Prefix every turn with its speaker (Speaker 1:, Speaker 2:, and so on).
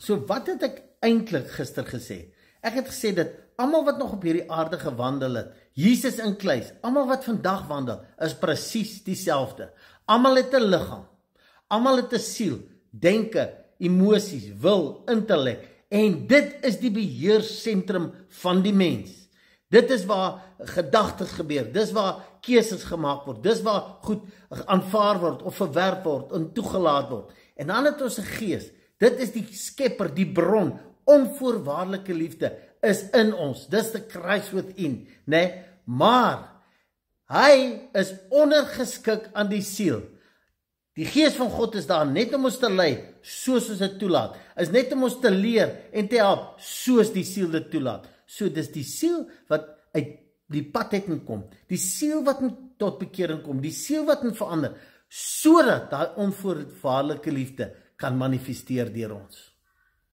Speaker 1: So wat het ek eintlik gister gesê? Ek het gesê dat almal wat nog op hierdie aarde gewandel het, Jesus inkluis, almal wat vandag wandel, is presies dieselfde. Almal het 'n liggaam, almal het 'n siel, denke, emosies, wil, intellek, en dit is die beheersentrum van die mens. Dit is waar gedagtes gebeur, dis waar keuses gemaak word, dis waar goed aanvaar word of verwerp word en toegelaat word. En dan het ons 'n gees, dit is die skepper, die bron, onvoorwaardelike liefde is in ons, dis the Christ within, né? Maar hy is ondergeskik aan die siel. Die gees van God is daar net om ons te lei, soos ons dit toelaat, is net om ons te leer en te help, soos die siel dit toelaat. So dis die siel wat uit die pad uit moet kom, die siel wat tot bekering kom, die siel wat moet verander, sodat daai onvoorwaardelike liefde kan manifesteer deur ons.